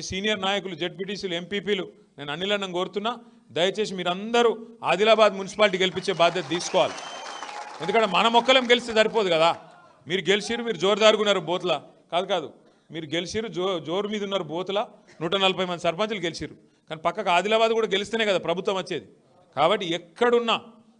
Senior నాయకులు జెడ్పీటీసీలు ఎంపీపీలు నేను అనిలన్నం కోరుతున్నా, దయచేసి మీరందరూ ఆదిలాబాద్ మున్సిపాలిటీ గెలిపించే బాధ్యత తీసుకోవాలి. ఎందుకంటే మనం ఒక్కలం గెలిస్తే సరిపోదు కదా. మీరు గెలిచిరు, మీరు జోరుదారుగున్నారు బోతుల కాదు, మీరు గెలిచిరు, జోరు మీద ఉన్నారు బోతుల. 140 మంది సర్పంచులు గెలిచిరు, కానీ పక్కకు ఆదిలాబాద్ కూడా గెలిస్తేనే కదా ప్రభుత్వం వచ్చేది. కాబట్టి ఎక్కడున్నా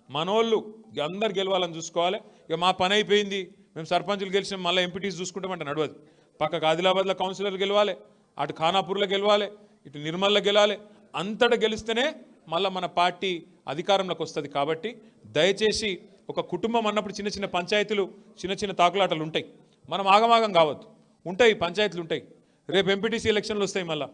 మనోళ్ళు అందరు గెలవాలని చూసుకోవాలి. ఇక మా పని అయిపోయింది, మేము సర్పంచులు గెలిచిన మళ్ళీ ఎంపీటీస్ చూసుకుంటామంటే నడవదు. పక్కకు ఆదిలాబాద్లో కౌన్సిలర్లు గెలవాలి, అటు ఖానాపూర్లో గెలవాలి, ఇటు నిర్మల్లో గెలవాలి. అంతటా గెలిస్తేనే మళ్ళీ మన పార్టీ అధికారంలోకి వస్తుంది. కాబట్టి దయచేసి ఒక కుటుంబం అన్నప్పుడు చిన్న చిన్న పంచాయతీలు, చిన్న చిన్న తాకులాటలు ఉంటాయి. మనం ఆగమాగం కావద్దు, ఉంటాయి పంచాయతీలు ఉంటాయి. రేపు ఎంపీటీసీ ఎలక్షన్లు వస్తాయి. మళ్ళీ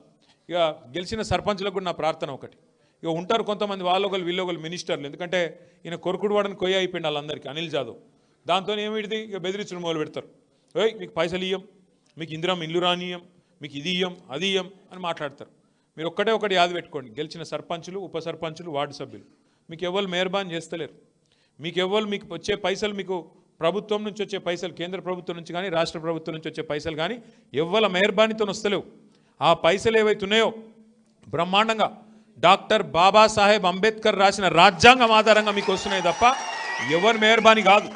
ఇక గెలిచిన సర్పంచులకు కూడా నా ప్రార్థన ఒకటి, ఇక ఉంటారు కొంతమంది వాళ్ళొకరు వీళ్ళొకరు మినిస్టర్లు. ఎందుకంటే ఈయన కొరుకుడు వాడని కొయ్య అయిపోయింది వాళ్ళందరికీ, అనిల్ జాదవ్. దాంతో ఏమిటిది, ఇక బెదిరించడం మొదలు పెడతారు. ఓయ్ మీకు పైసలు ఇయ్యం, మీకు ఇందిరం ఇల్లు రానియం, మీకు ఇది ఇయ్యం అది ఇయ్యం అని మాట్లాడతారు. మీరు ఒకటి యాద పెట్టుకోండి, గెలిచిన సర్పంచులు, ఉప సర్పంచులు, వార్డు సభ్యులు మీకు ఎవరు మెహర్బాన్ చేస్తలేరు. మీకు ఎవరు, మీకు వచ్చే పైసలు, మీకు ప్రభుత్వం నుంచి వచ్చే పైసలు, కేంద్ర ప్రభుత్వం నుంచి కానీ రాష్ట్ర ప్రభుత్వం నుంచి వచ్చే పైసలు కానీ ఎవ్వల మెహర్బానీతో వస్తలేవు. ఆ పైసలు ఏవైతున్నాయో బ్రహ్మాండంగా డాక్టర్ బాబాసాహెబ్ అంబేద్కర్ రాసిన రాజ్యాంగం ఆధారంగా మీకు వస్తున్నాయి తప్ప ఎవరు మెహర్బానీ కాదు.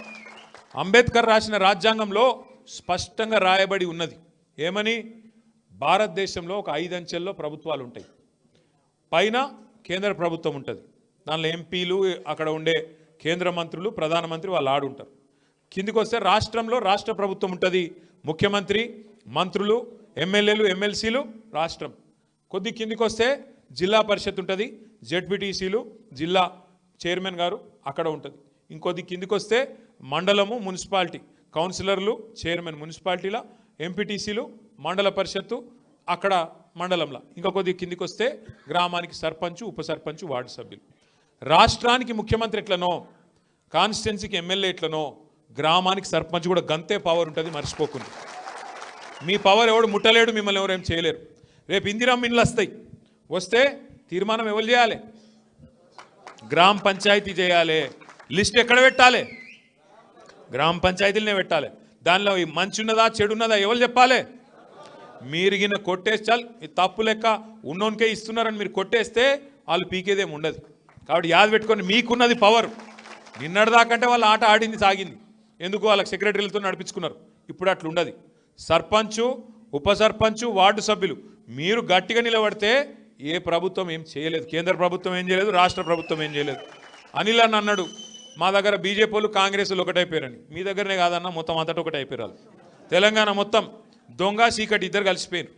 అంబేద్కర్ రాసిన రాజ్యాంగంలో స్పష్టంగా రాయబడి ఉన్నది ఏమని, భారతదేశంలో ఒక 5 అంచెల్లో ప్రభుత్వాలు ఉంటాయి. పైన కేంద్ర ప్రభుత్వం ఉంటుంది, దానిలో ఎంపీలు, అక్కడ ఉండే కేంద్ర మంత్రులు, ప్రధానమంత్రి వాళ్ళు ఆడుంటారు. కిందికి వస్తే రాష్ట్రంలో రాష్ట్ర ప్రభుత్వం ఉంటుంది, ముఖ్యమంత్రి, మంత్రులు, ఎమ్మెల్యేలు, ఎమ్మెల్సీలు, రాష్ట్రం. కొద్ది కిందికి వస్తే జిల్లా పరిషత్ ఉంటుంది, జెడ్పీటీసీలు, జిల్లా చైర్మన్ గారు అక్కడ ఉంటుంది. ఇంకొద్ది కిందికి వస్తే మండలము, మున్సిపాలిటీ, కౌన్సిలర్లు, చైర్మన్ మున్సిపాలిటీల, ఎంపీటీసీలు, మండల పరిషత్తు అక్కడ మండలంలో. ఇంకా కొద్ది కిందికి వస్తే గ్రామానికి సర్పంచు, ఉప సర్పంచు, వార్డు సభ్యులు. రాష్ట్రానికి ముఖ్యమంత్రి ఎట్లనో, కాన్స్టిట్యున్సీకి ఎమ్మెల్యే ఎట్లనో, గ్రామానికి సర్పంచ్ కూడా గంతే పవర్ ఉంటుంది, మర్చిపోకుండా. మీ పవర్ ఎవడు ముట్టలేడు, మిమ్మల్ని ఎవరేం చేయలేరు. రేపు ఇందిరమ్మ ఇండ్లు వస్తే తీర్మానం ఎవరు చేయాలి? గ్రామ పంచాయతీ చేయాలి. లిస్ట్ ఎక్కడ పెట్టాలి? గ్రామ పంచాయతీలనే పెట్టాలి. దానిలో మంచి ఉన్నదా చెడు ఉన్నదా ఎవరు చెప్పాలి? మీరు గిన్న కొట్టేస్తే చాలు, ఈ తప్పు లెక్క ఉన్నోనికే ఇస్తున్నారని మీరు కొట్టేస్తే వాళ్ళు పీకేదేమి ఉండదు. కాబట్టి యాద పెట్టుకొని మీకున్నది పవర్. నిన్నటిదాకంటే వాళ్ళు ఆట ఆడింది సాగింది, ఎందుకు వాళ్ళకి సెక్రటరీలతో నడిపించుకున్నారు. ఇప్పుడు అట్లా ఉండదు. సర్పంచు, ఉప సర్పంచు, వార్డు సభ్యులు మీరు గట్టిగా నిలబడితే ఏ ప్రభుత్వం ఏం చేయలేదు, కేంద్ర ప్రభుత్వం ఏం చేయలేదు, రాష్ట్ర ప్రభుత్వం ఏం చేయలేదు. అనిల్ అన్న అన్నాడు మా దగ్గర బీజేపీ వాళ్ళు కాంగ్రెస్లు ఒకటైపోయారని. మీ దగ్గరనే కాదన్న, మొత్తం అంతటా ఒకటైపోయారు. తెలంగాణ మొత్తం దొంగ చీకటి ఇద్దరు కలిసిపోయారు.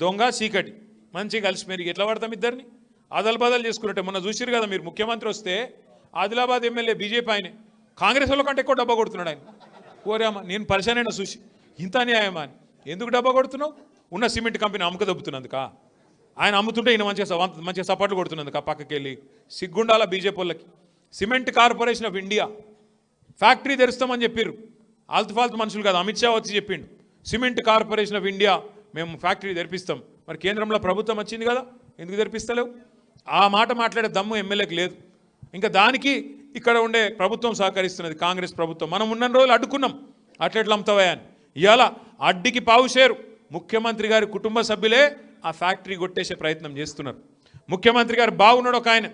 దొంగ చీకటి మంచిగా కలిసిపోయారు. ఎట్లా పడతాం ఇద్దరిని? అదలు బదలు చేసుకున్నట్టే. మొన్న చూసిరు కదా మీరు, ముఖ్యమంత్రి వస్తే ఆదిలాబాద్ ఎమ్మెల్యే బీజేపీ ఆయనే, కాంగ్రెస్ వాళ్ళ కంటే ఎక్కువ డబ్బా కొడుతున్నాడు ఆయన. ఓరేమ్మా, నేను పరిశాన్ అయినా చూసి, ఇంత అన్యాయమా అని. ఎందుకు డబ్బా కొడుతున్నావు? ఉన్న సిమెంట్ కంపెనీ అమ్ముక దొబ్బుతున్నందుక? ఆయన అమ్ముతుంటే ఈయన మంచిగా సపోర్ట్లు కొడుతున్నందుక? పక్కకి వెళ్ళి సిగ్గుండాల బీజేపీ వాళ్ళకి. Cement corporation of India factory తెరుస్తామని చెప్పారు. ఆల్తుఫాల్తు మనుషులు కాదు, అమిత్ షా వచ్చి చెప్పిండు సిమెంట్ కార్పొరేషన్ ఆఫ్ ఇండియా మేము ఫ్యాక్టరీ తెరిపిస్తాం. మరి కేంద్రంలో ప్రభుత్వం వచ్చింది కదా, ఎందుకు తెరిపిస్తలేవు? ఆ మాట మాట్లాడే దమ్ము ఎమ్మెల్యేకి లేదు. ఇంకా దానికి ఇక్కడ ఉండే ప్రభుత్వం సహకరిస్తున్నది, కాంగ్రెస్ ప్రభుత్వం. మనం ఉన్న రోజులు అడ్డుకున్నాం, అట్లెట్లా అమ్ముతావా అని. ఇవాళ అడ్డికి పావుషేరు ముఖ్యమంత్రి గారి కుటుంబ సభ్యులే ఆ ఫ్యాక్టరీ కొట్టేసే ప్రయత్నం చేస్తున్నారు. ముఖ్యమంత్రి గారు బాగున్నాడు, ఒక ఆయన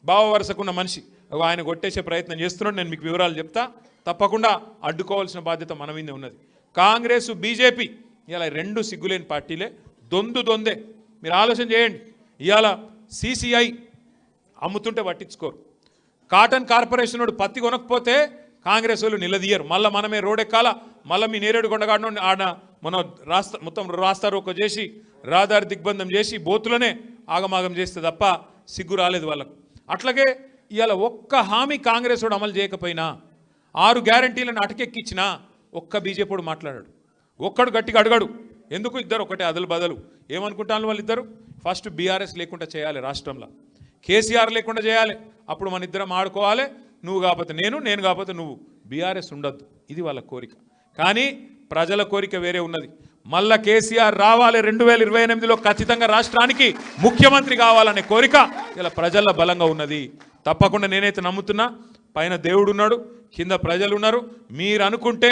బావ వరుసకున్న మనిషి, ఆయన కొట్టేసే ప్రయత్నం చేస్తున్నాడు. నేను మీకు వివరాలు చెప్తా. తప్పకుండా అడ్డుకోవాల్సిన బాధ్యత మన మీదే ఉన్నది. కాంగ్రెస్, బీజేపీ ఇలా రెండు సిగ్గులేని పార్టీలే, దొందే. మీరు ఆలోచన చేయండి. ఇవాళ సిసిఐ అమ్ముతుంటే పట్టించుకోరు. కాటన్ కార్పొరేషన్ వాడు పత్తి కొనకపోతే కాంగ్రెస్ వాళ్ళు నిలదీయరు. మళ్ళీ మనమే రోడెక్కాల, మళ్ళీ మీ నేరేడు కొండగాడను ఆడ మన మొత్తం రాస్తారోకో చేసి రహదారి దిగ్బంధం చేసి బోతులనే ఆగమాగం చేస్తే తప్ప సిగ్గు రాలేదు వాళ్ళకు. అట్లాగే ఇవాళ ఒక్క హామీ కాంగ్రెస్ వాడు అమలు చేయకపోయినా, 6 గ్యారంటీలను అటకెక్కించినా ఒక్క బీజేపీ వాడు మాట్లాడాడు, ఒక్కడు గట్టిగా అడగాడు. ఎందుకు? ఇద్దరు ఒకటే అదలు బదలు. ఏమనుకుంటాను వాళ్ళిద్దరు? ఫస్ట్ బీఆర్ఎస్ లేకుండా చేయాలి రాష్ట్రంలో, కేసీఆర్ లేకుండా చేయాలి. అప్పుడు మన ఇద్దరం ఆడుకోవాలి, నువ్వు కాకపోతే నేను, నేను కాకపోతే నువ్వు. బీఆర్ఎస్ ఉండద్దు, ఇది వాళ్ళ కోరిక. కానీ ప్రజల కోరిక వేరే ఉన్నది. మళ్ళా కేసీఆర్ రావాలి, 2028లో ఖచ్చితంగా రాష్ట్రానికి ముఖ్యమంత్రి కావాలనే కోరిక ఇలా ప్రజల్లో బలంగా ఉన్నది. తప్పకుండా నేనైతే నమ్ముతున్నా, పైన దేవుడు ఉన్నాడు, కింద ప్రజలు ఉన్నారు. మీరు అనుకుంటే,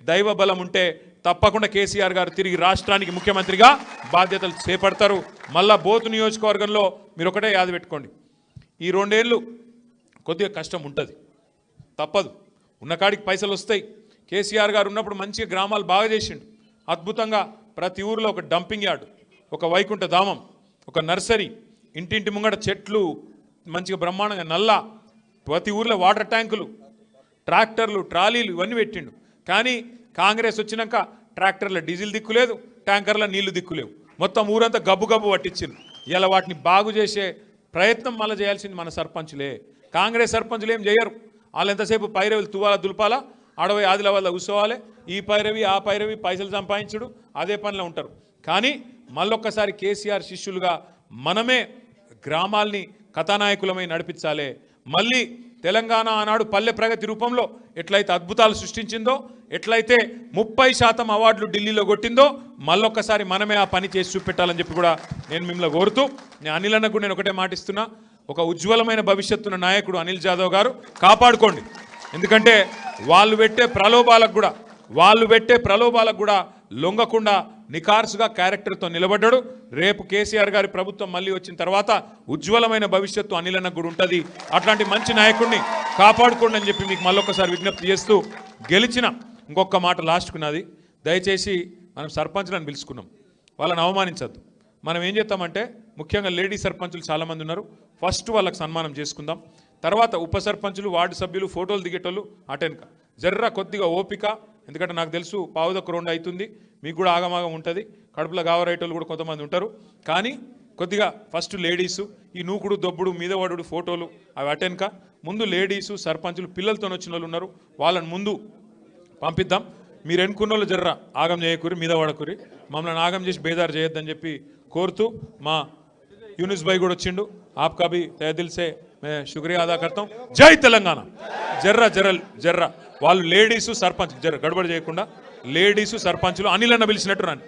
దైవ బలం ఉంటే తప్పకుండా కేసీఆర్ గారు తిరిగి రాష్ట్రానికి ముఖ్యమంత్రిగా బాధ్యతలు చేపడతారు. మళ్ళా బోతు నియోజకవర్గంలో మీరు ఒకటే యాద పెట్టుకోండి, ఈ 2 ఏళ్ళు కొద్దిగా కష్టం ఉంటుంది, తప్పదు. ఉన్నకాడికి పైసలు వస్తాయి. కేసీఆర్ గారు ఉన్నప్పుడు మంచిగా గ్రామాలు బాగా చేసిండు, అద్భుతంగా. ప్రతి ఊరిలో ఒక డంపింగ్ యార్డ్, ఒక వైకుంఠ ధామం, ఒక నర్సరీ, ఇంటింటి ముంగట చెట్లు మంచిగా బ్రహ్మాండంగా, నల్లా, ప్రతి ఊర్లో వాటర్ ట్యాంకులు, ట్రాక్టర్లు, ట్రాలీలు ఇవన్నీ పెట్టిండు. కానీ కాంగ్రెస్ వచ్చినాక ట్రాక్టర్ల డీజిల్ దిక్కులేదు, ట్యాంకర్ల నీళ్లు దిక్కులేవు, మొత్తం ఊరంతా గబ్బు గబ్బు పట్టించింది. ఇలా వాటిని బాగు చేసే ప్రయత్నం మళ్ళీ చేయాల్సింది మన సర్పంచులే. కాంగ్రెస్ సర్పంచులు ఏం చేయరు. వాళ్ళు ఎంతసేపు పైరవిలు తువాలా దులపాలా, ఆడవై ఆదిలాబాద్లో కూర్చోవాలి, ఈ పైరవి ఆ పైరవి పైసలు సంపాదించుడు, అదే పనిలో ఉంటారు. కానీ మళ్ళొక్కసారి కేసీఆర్ శిష్యులుగా మనమే గ్రామాల్ని కథానాయకులమై నడిపించాలి. మళ్ళీ తెలంగాణ ఆనాడు పల్లె ప్రగతి రూపంలో ఎట్లయితే అద్భుతాలు సృష్టించిందో, ఎట్లయితే 30% అవార్డులు ఢిల్లీలో కొట్టిందో, మళ్ళొక్కసారి మనమే ఆ పని చేసి చూపెట్టాలని చెప్పి కూడా నేను మిమ్మల్ని కోరుతూ, నేను అనిల్ అన్నకు నేను ఒకటే మాటిస్తున్నా, ఒక ఉజ్వలమైన భవిష్యత్తున్న నాయకుడు అనిల్ జాదవ్ గారు, కాపాడుకోండి. ఎందుకంటే వాళ్ళు పెట్టే ప్రలోభాలకు కూడా లొంగకుండా నికార్సుగా క్యారెక్టర్తో నిలబడ్డాడు. రేపు కేసీఆర్ గారి ప్రభుత్వం మళ్ళీ వచ్చిన తర్వాత ఉజ్వలమైన భవిష్యత్తు అనిల్ అన్నకు కూడా ఉంటుంది. అట్లాంటి మంచి నాయకుడిని కాపాడుకోండి అని చెప్పి మీకు మళ్ళొక్కసారి విజ్ఞప్తి చేస్తూ, గెలిచిన ఇంకొక మాట లాస్ట్కున్నది, దయచేసి మనం సర్పంచ్లను పిలుచుకున్నాం, వాళ్ళని అవమానించద్దు. మనం ఏం చేస్తామంటే, ముఖ్యంగా లేడీ సర్పంచులు చాలామంది ఉన్నారు, ఫస్ట్ వాళ్ళకి సన్మానం చేసుకుందాం. తర్వాత ఉప సర్పంచులు, వార్డు సభ్యులు, ఫోటోలు దిగేటోళ్ళు అటెన్క జర్రా కొద్దిగా ఓపిక. ఎందుకంటే నాకు తెలుసు పావుదొక్క 2 అవుతుంది, మీకు కూడా ఆగమాగం ఉంటుంది, కడుపులో గావరైటోళ్ళు కూడా కొంతమంది ఉంటారు. కానీ కొద్దిగా ఫస్ట్ లేడీసు, ఈ నూకుడు దొబ్బుడు మీదవాడు ఫోటోలు అవి అటెన్క. ముందు లేడీసు సర్పంచులు పిల్లలతో వచ్చిన వాళ్ళు ఉన్నారు, వాళ్ళని ముందు పంపిద్దాం. మీరు ఎన్నుకున్న వాళ్ళు జర్రా ఆగం చేయకూరి, మీద పడకూరి, మమ్మల్ని ఆగం చేసి బేదారు చేయొద్దని చెప్పి కోరుతూ, మా యూనిస్ భాయ్ కూడా వచ్చిండు, ఆప్కా भी తయ దిల్ సే మే శుక్రియా అదా కర్తాం. జై తెలంగాణ. జర్రా వాళ్ళు లేడీసు సర్పంచ్ జర్ర గడబడి చేయకుండా, లేడీసు సర్పంచులు అనిల్ అన్న పిలిచినట్టు రాని.